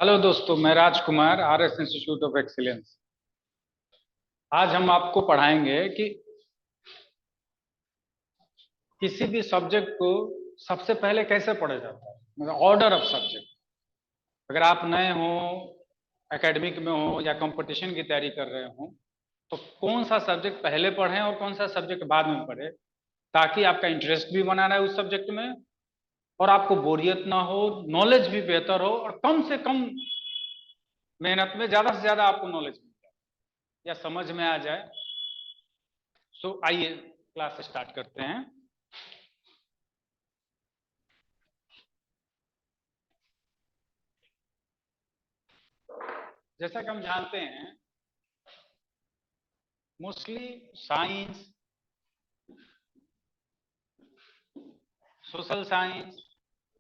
Hello दोस्तों, मैं राजकुमार, RS institute of excellence. आज हम आपको पढ़ाएंगे कि किसी भी सब्जेक्ट को सबसे पहले कैसे पढ़ा जाता है, मतलब ऑर्डर ऑफ सब्जेक्ट। अगर आप नए हो, एकेडमिक में हो या कंपटीशन की तैयारी कर रहे हो, तो कौन सा सब्जेक्ट पहले पढ़ें और कौन सा सब्जेक्ट बाद में पढ़ें, ताकि आपका इंटरेस्ट भी बना रहे उस सब्जेक्ट में और आपको बोरियत ना हो, नॉलेज भी बेहतर हो और कम से कम मेहनत में ज्यादा से ज्यादा आपको नॉलेज मिल जाए या समझ में आ जाए। तो आइए क्लास स्टार्ट करते हैं। जैसा कि हम जानते हैं, mostly science, social science,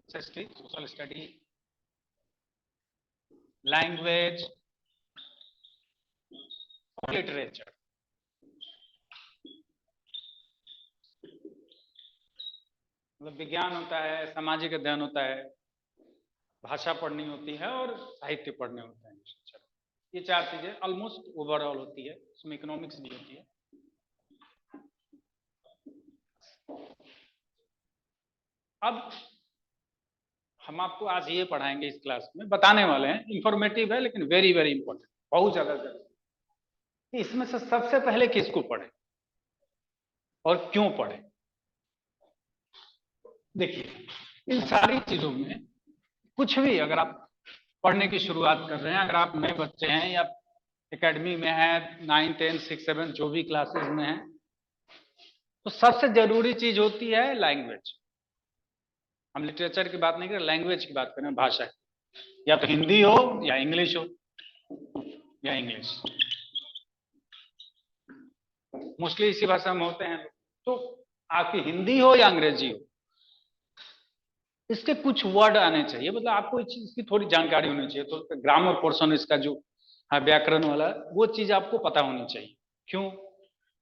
social study, language और लिटरेचर, मतलब विज्ञान होता है, सामाजिक अध्ययन होता है, भाषा पढ़नी होती है और साहित्य पढ़ने होते हैं। ये चार चीजें ऑलमोस्ट ओवरऑल होती है, उसमें इकोनॉमिक्स भी होती है। अब हम आपको आज ये पढ़ाएंगे, इस क्लास में बताने वाले हैं, इंफॉर्मेटिव है लेकिन वेरी वेरी इंपॉर्टेंट, बहुत ज्यादा जरूरी। इसमें से सबसे पहले किसको पढ़े और क्यों पढ़े। देखिए, इन सारी चीजों में कुछ भी अगर आप पढ़ने की शुरुआत कर रहे हैं, अगर आप नए बच्चे हैं या एकेडमी में हैं, 9, 10, 6, 7 जो भी क्लासेस में हैं, तो सबसे जरूरी चीज होती है लैंग्वेज। हम लिटरेचर की बात नहीं कर रहे, लैंग्वेज की बात कर रहे हैं, भाषा की। या तो हिंदी हो या इंग्लिश हो, या इंग्लिश मोस्टली इसी भाषा में होते हैं। तो आपकी हिंदी हो या अंग्रेजी हो, इसके कुछ वर्ड आने चाहिए, मतलब आपको इस चीज की थोड़ी जानकारी होनी चाहिए। तो ग्रामर पोर्शन इसका जो व्याकरण वाला, वो चीज आपको पता होनी चाहिए। क्यों?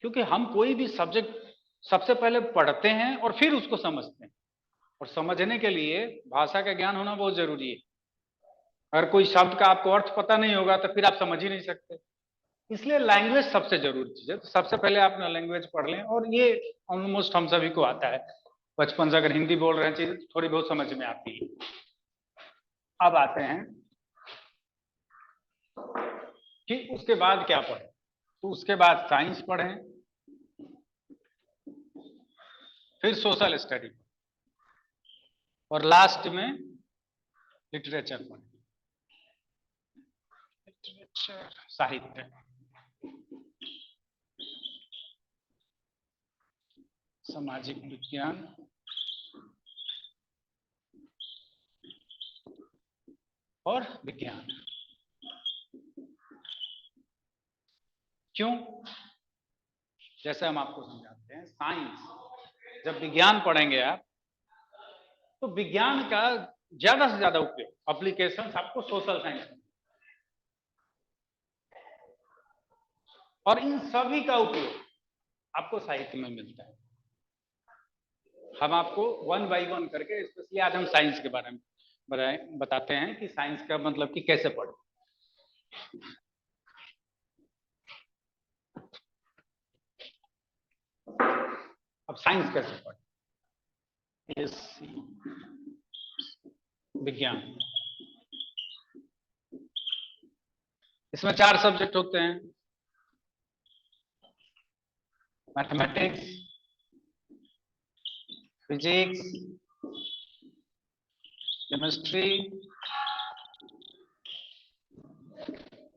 क्योंकि हम कोई भी सब्जेक्ट सबसे पहले पढ़ते हैं और फिर उसको समझते हैं, और समझने के लिए भाषा का ज्ञान होना बहुत जरूरी है। अगर कोई शब्द का आपको अर्थ पता नहीं होगा तो फिर आप समझ ही नहीं सकते। इसलिए लैंग्वेज सबसे जरूरी चीज है। तो सबसे पहले आप लैंग्वेज पढ़ लें, और ये ऑलमोस्ट हम सभी को आता है। बचपन से अगर हिंदी बोल रहे हैं, चीज थोड़ी बहुत समझ में आती है। अब आते हैं कि उसके बाद क्या पढ़ें। तो उसके बाद साइंस पढ़ें, फिर सोशल स्टडी, और लास्ट में लिटरेचर पढ़ें। लिटरेचर, साहित्य, सामाजिक विज्ञान और विज्ञान। क्यों? जैसे हम आपको समझाते हैं, साइंस जब विज्ञान पढ़ेंगे आप, तो विज्ञान का ज्यादा से ज्यादा उपयोग, एप्लीकेशन आपको सोशल साइंस में, और इन सभी का उपयोग आपको साहित्य में मिलता है। हम आपको वन बाय वन करके, स्पेशली आज हम साइंस के बारे में बताते हैं कि साइंस का मतलब कि कैसे पढ़े। अब साइंस कैसे पढ़े? विज्ञान, इसमें 4 सब्जेक्ट होते हैं: मैथमेटिक्स, फिजिक्स, केमिस्ट्री,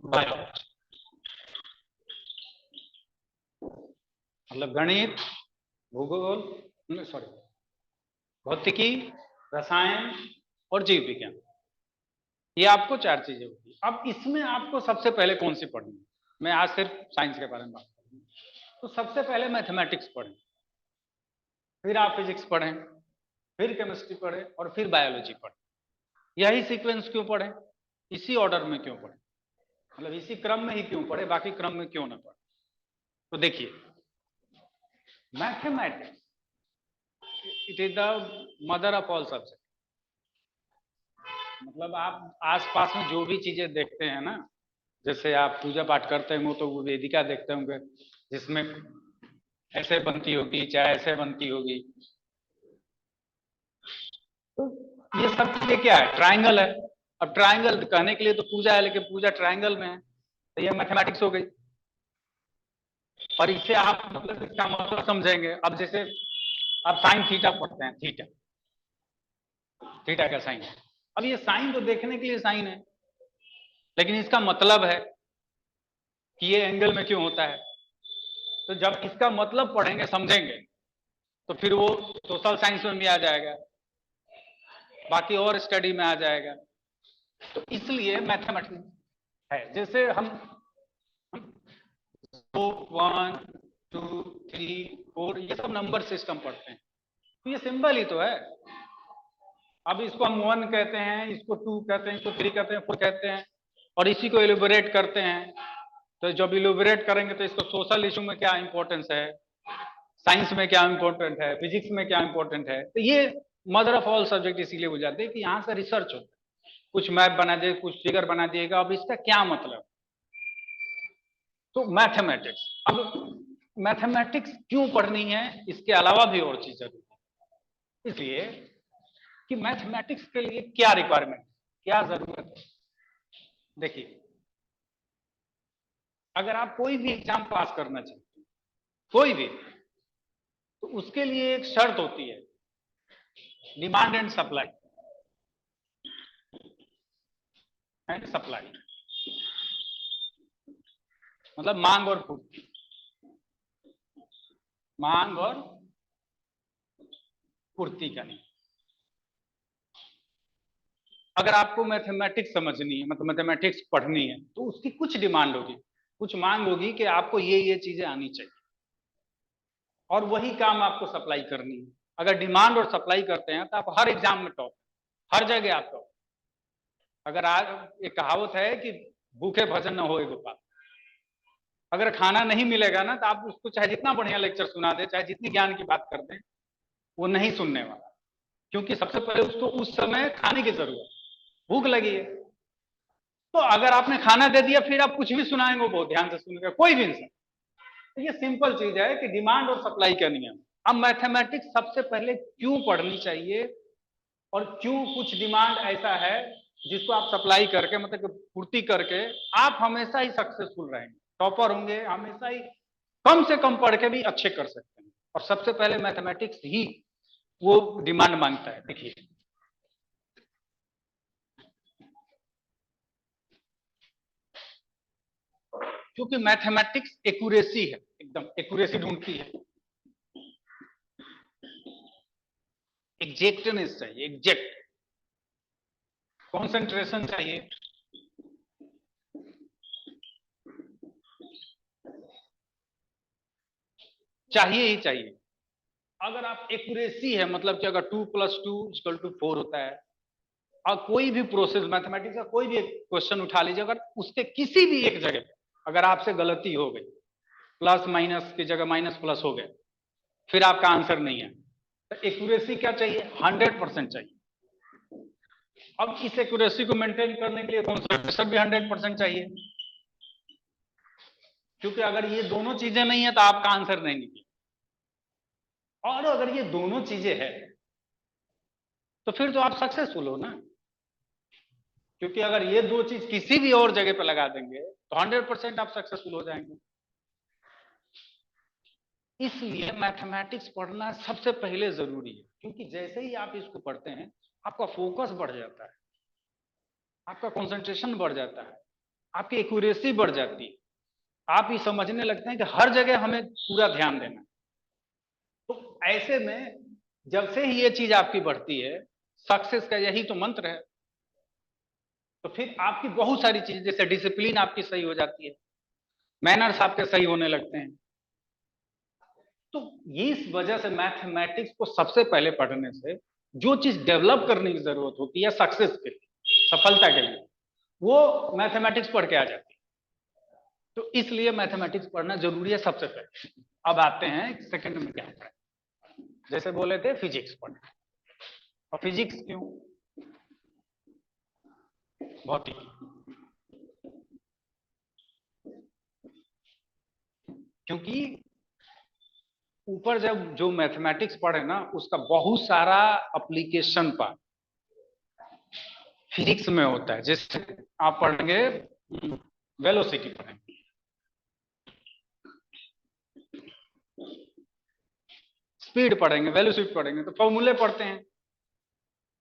बायोलॉजी, मतलब गणित, भूगोल, सॉरी, भौतिकी, रसायन और जीव विज्ञान। ये आपको 4 चीजें होती है। अब इसमें आपको सबसे पहले कौन सी पढ़नी है? मैं आज सिर्फ साइंस के बारे में बात करूंगा। तो सबसे पहले मैथमेटिक्स पढ़ें, फिर आप फिजिक्स पढ़ें, फिर केमिस्ट्री पढ़ें और फिर बायोलॉजी पढ़ें। यही सीक्वेंस क्यों पढ़ें? इसी ऑर्डर में क्यों पढ़ें? मतलब इसी क्रम में ही क्यों पढ़े, बाकी क्रम में क्यों ना पढ़े? तो देखिए, mathematics it is the mother of all subject. मतलब आप आसपास में जो भी चीजें देखते हैं ना, जैसे आप पूजा पाठ करते हैं वो तो वो वेदिका देखते होंगे जिसमें ऐसे बनती होगी चाहे ऐसे बनती होगी, तो ये सब चीजें क्या है, ट्रायंगल है। अब ट्रायंगल कहने के लिए तो पूजा है, लेकिन पूजा ट्रायंगल में है, तो ये मैथमेटिक्स हो गई। और इससे आप मतलब इसका मतलब समझेंगे। अब जैसे आप साइन थीटा पढ़ते हैं, थीटा, थीटा का साइन, अब ये साइन तो देखने के लिए साइन है, लेकिन इसका मतलब है कि ये एंगल में क्यों होता है। तो जब इसका मतलब पढ़ेंगे समझेंगे तो फिर वो सोशल साइंस में भी आ जाएगा, बाकी और स्टडी में आ जाएगा। तो इसलिए मैथमेटिक्स है। जैसे हम 1 2 3 4 ये सब नंबर सिस्टम पढ़ते हैं, तो ये सिंबल ही तो है। अब इसको हम 1 कहते हैं, इसको 2 कहते हैं, इसको 3 कहते हैं, 4 कहते हैं, और इसी को इलुबरेट करते हैं। तो जब इलुबरेट करेंगे तो इसको सोशल इशू में क्या इंपॉर्टेंस है, साइंस में क्या इंपॉर्टेंट है, फिजिक्स में क्या इंपॉर्टेंट है, तो ये मदर ऑफ ऑल सब्जेक्ट इसीलिए हो जाते हैं कि यहाँ से रिसर्च होता है। कुछ मैप बना दिए, कुछ फिगर बना दिएगा, अब इसका क्या मतलब। तो मैथमेटिक्स, अब मैथमेटिक्स क्यों पढ़नी है, इसके अलावा भी और चीज जरूरी है। इसलिए कि मैथमेटिक्स के लिए क्या रिक्वायरमेंट, क्या जरूरत है। देखिए, अगर आप कोई भी एग्जाम पास करना चाहते हैं, कोई भी, तो उसके लिए एक शर्त होती है, demand and supply. And supply मतलब मांग और पूर्ति, मांग और पूर्ति का नहीं। अगर आपको मैथमेटिक्स समझनी है, मतलब मैथमेटिक्स पढ़नी है, तो उसकी कुछ डिमांड होगी, कुछ मांग होगी कि आपको ये चीजें आनी चाहिए, और वही काम आपको सप्लाई करनी है। अगर डिमांड और सप्लाई करते हैं तो आप हर एग्जाम में टॉप, हर जगह आप टॉप। अगर आज एक कहावत है कि भूखे भजन न होए गोपाल, अगर खाना नहीं मिलेगा ना तो आप उसको चाहे जितना बढ़िया लेक्चर सुना दे, चाहे जितनी ज्ञान की बात कर दें, वो नहीं सुनने वाला। क्योंकि सबसे पहले उसको उस समय खाने की जरूरत, भूख लगी है। तो अगर आपने खाना दे दिया फिर आप कुछ भी सुनाएंगे वो बहुत ध्यान से सुनेगा, कोई भी इंसान। तो ये सिंपल चीज है कि डिमांड और सप्लाई का नियम। अब मैथमेटिक्स सबसे पहले क्यों पढ़नी चाहिए, और क्यों कुछ डिमांड ऐसा है जिसको आप सप्लाई करके, मतलब पूर्ति करके आप हमेशा ही सक्सेसफुल रहेंगे, टॉपर होंगे, हमेशा ही कम से कम पढ़ के भी अच्छे कर सकते हैं। और सबसे पहले मैथमेटिक्स ही वो डिमांड मांगता है। देखिए, क्योंकि मैथमेटिक्स एक्यूरेसी है, एकदम एक्यूरेसी ढूंढती है, एग्जैक्टनेस चाहिए, एग्जैक्ट कॉन्सेंट्रेशन चाहिए, चाहिए ही चाहिए। अगर आप एक्यूरेसी है, मतलब कि अगर 2+2=4 होता है, और कोई भी प्रोसेस मैथमेटिक्स का कोई भी क्वेश्चन उठा लीजिए, अगर उसके किसी भी एक जगह अगर आपसे गलती हो गई, प्लस माइनस की जगह माइनस प्लस हो गया, फिर आपका आंसर नहीं है, तो एक्यूरेसी क्या चाहिए, 100% चाहिए। अब इस एक्यूरेसी को मेंटेन करने के लिए कॉन्सेंट्रेशन भी 100% चाहिए, क्योंकि अगर ये दोनों चीजें नहीं है तो आपका आंसर नहीं निकले। और अगर ये दोनों चीजें है तो फिर तो आप सक्सेसफुल हो ना, क्योंकि अगर ये दो चीज किसी भी और जगह पे लगा देंगे तो 100% आप सक्सेसफुल हो जाएंगे। इसलिए मैथमेटिक्स पढ़ना सबसे पहले जरूरी है, क्योंकि जैसे ही आप इसको पढ़ते हैं आपका फोकस बढ़ जाता है, आपका कंसंट्रेशन बढ़ जाता है, आपकी एक्यूरेसी बढ़ जाती है, आप ये समझने लगते हैं कि हर जगह हमें पूरा ध्यान देना। तो ऐसे में जब से ही ये चीज आपकी बढ़ती है, सक्सेस का यही तो मंत्र है। तो फिर आपकी बहुत सारी चीजें, जैसे डिसिप्लिन आपकी सही हो जाती है, मैनर्स आपके सही होने लगते हैं। तो इस वजह से मैथमेटिक्स को सबसे पहले पढ़ने से जो चीज डेवलप करने की जरूरत होती है सक्सेस के लिए, सफलता के लिए, वो मैथमेटिक्स पढ़ के आ जाती है। तो इसलिए मैथमेटिक्स पढ़ना जरूरी है सबसे पहले। अब आते हैं सेकंड में क्या पढ़े, जैसे बोले थे फिजिक्स पढ़ना। और फिजिक्स क्यों, भौतिकी, क्योंकि ऊपर जब जो मैथमेटिक्स पढ़े ना उसका बहुत सारा एप्लीकेशन पार्ट फिजिक्स में होता है। जैसे आप पढ़ेंगे वेलोसिटी पढ़ेंगे, स्पीड पढ़ेंगे, वेलोसिटी पढ़ेंगे, तो फॉर्मूले पढ़ते हैं।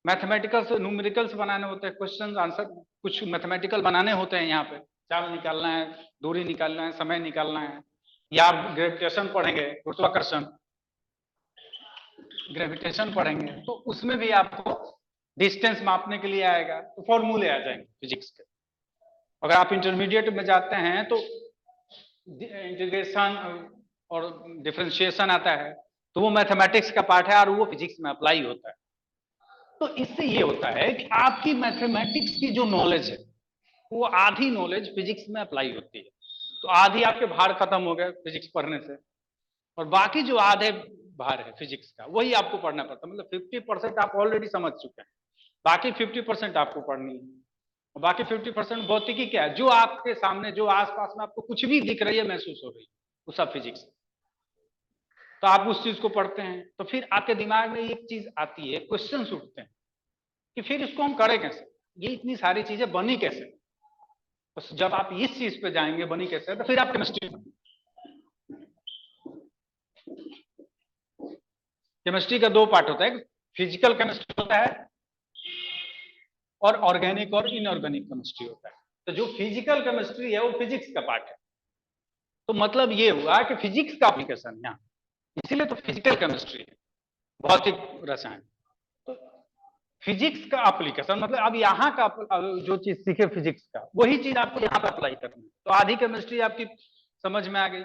मैथमेटिकल से न्यूमेरिकल्स बनाने होते हैं, क्वेश्चन आंसर कुछ मैथमेटिकल बनाने होते हैं। यहाँ पे चार्ज निकालना है, दूरी निकालना है, समय निकालना है, या आप ग्रेविटेशन पढ़ेंगे, गुरुत्वाकर्षण, ग्रेविटेशन पढ़ेंगे, तो उसमें भी आपको डिस्टेंस मापने के लिए आएगा, तो फॉर्मूले आ जाएंगे फिजिक्स के। अगर आप इंटरमीडिएट में जाते हैं तो इंटीग्रेशन और डिफरेंशिएशन आता है, तो वो मैथमेटिक्स का पार्ट है और वो फिजिक्स में अप्लाई होता है। तो इससे ये होता है कि आपकी मैथमेटिक्स की जो नॉलेज है वो आधी नॉलेज फिजिक्स में अप्लाई होती है। तो आधी आपके भार खत्म हो गए फिजिक्स पढ़ने से, और बाकी जो आधे भार है फिजिक्स का वही आपको पढ़ना पड़ता है। मतलब 50% आप ऑलरेडी समझ चुके हैं, बाकी 50% आपको पढ़नी है। और बाकी 50% भौतिकी क्या है, जो आपके सामने जो आसपास में आपको कुछ भी दिख रही है, महसूस हो रही है, वो सब फिजिक्स। तो आप उस चीज को पढ़ते हैं, तो फिर आपके दिमाग में एक चीज आती है, क्वेश्चन उठते हैं कि फिर इसको हम करें कैसे, ये इतनी सारी चीजें बनी कैसे। तो जब आप इस चीज पे जाएंगे बनी कैसे, तो फिर आप केमिस्ट्री, केमिस्ट्री का दो पार्ट होता है, फिजिकल केमिस्ट्री होता है और ऑर्गेनिक और इनऑर्गेनिक केमिस्ट्री होता है। तो जो फिजिकल केमिस्ट्री है वो फिजिक्स का पार्ट है। तो मतलब ये हुआ कि फिजिक्स का एप्लीकेशन यहाँ, इसीलिए तो फिजिकल केमिस्ट्री है, भौतिक रसायन। तो फिजिक्स का एप्लीकेशन मतलब अब यहाँ का जो चीज सीखे फिजिक्स का वही चीज आपको यहाँ पे अप्लाई करनी है। तो आधी केमिस्ट्री आपकी समझ में आ गई।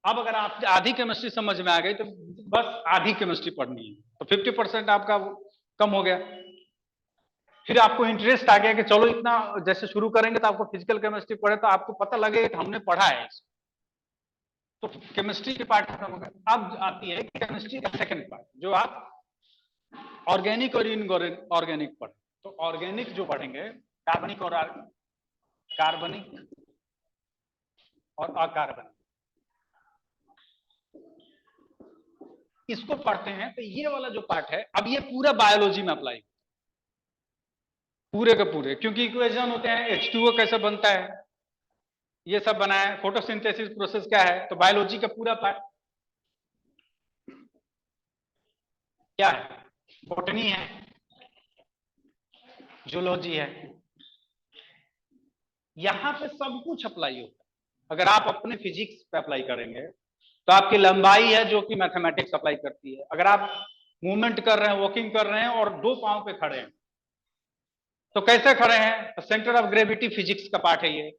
अब अगर आप आधी केमिस्ट्री समझ में आ गई तो बस आधी केमिस्ट्री पढ़नी है, तो 50% आपका कम हो गया। फिर आपको इंटरेस्ट आ गया कि चलो इतना जैसे शुरू करेंगे तो आपको फिजिकल केमिस्ट्री पढ़े तो आपको पता लगेगा कि हमने पढ़ा है इसको, तो केमिस्ट्री के पार्ट खत्म हो गया। अब आती है केमिस्ट्री का सेकंड पार्ट, जो आप ऑर्गेनिक और इनऑर्गेनिक पढ़। तो ऑर्गेनिक जो पढ़ेंगे कार्बनिक और कार्बनिक और अकार्बनिक, इसको पढ़ते हैं। तो ये वाला जो पार्ट है अब ये पूरा बायोलॉजी में अप्लाई, पूरे के पूरे, क्योंकि इक्वेशन होते हैं, H2O कैसे बनता है, ये सब बना है, फोटोसिंथेसिस प्रोसेस क्या है, तो बायोलॉजी का पूरा पार्ट क्या है, बॉटनी है, जूलॉजी है, यहां पे सब कुछ अप्लाई होता है। अगर आप अपने फिजिक्स पे अप्लाई करेंगे तो आपकी लंबाई है जो कि मैथमेटिक्स अप्लाई करती है। अगर आप मूवमेंट कर रहे हैं, वॉकिंग कर रहे हैं और दो पांव पे खड़े हैं, तो कैसे खड़े हैं, तो सेंटर ऑफ ग्रेविटी फिजिक्स का पार्ट है, ये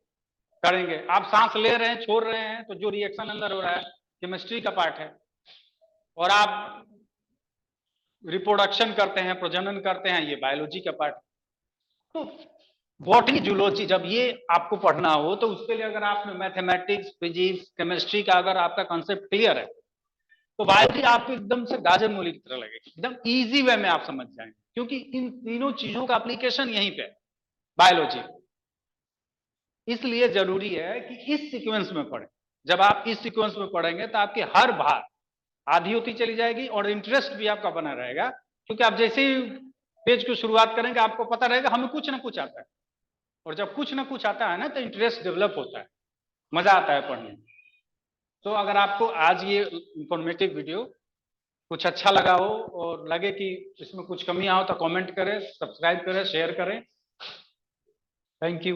करेंगे। आप सांस ले रहे हैं, छोड़ रहे हैं, तो जो रिएक्शन अंदर हो रहा है केमिस्ट्री का पार्ट है। और आप रिप्रोडक्शन करते हैं, प्रजनन करते हैं, ये बायोलॉजी का पार्ट। तो बॉटनी जूलॉजी जब ये आपको पढ़ना हो तो उसके लिए अगर आपने मैथमेटिक्स, फिजिक्स, केमिस्ट्री का अगर आपका कॉन्सेप्ट क्लियर है तो बायोलॉजी आपको एकदम से गाजर मूली की तरह लगेगी, एकदम इजी वे में आप समझ जाएंगे, क्योंकि इन तीनों चीजों का एप्लीकेशन यहीं पे है, बायोलॉजी। इसलिए जरूरी है कि इस सीक्वेंस में पढ़ें। जब आप इस सीक्वेंस में पढ़ेंगे तो आपकी हर बार आधी होती चली जाएगी और इंटरेस्ट भी आपका बना रहेगा, क्योंकि आप जैसे ही पेज की शुरुआत करेंगे आपको पता रहेगा हमें कुछ ना कुछ आता है। और जब कुछ ना कुछ आता है ना तो इंटरेस्ट डेवलप होता है, मजा आता है पढ़ने। तो अगर आपको आज ये इंफॉर्मेटिव वीडियो कुछ अच्छा लगा हो और लगे कि इसमें कुछ कमियां हो तो कमेंट करें, सब्सक्राइब करें, शेयर करें। Thank you.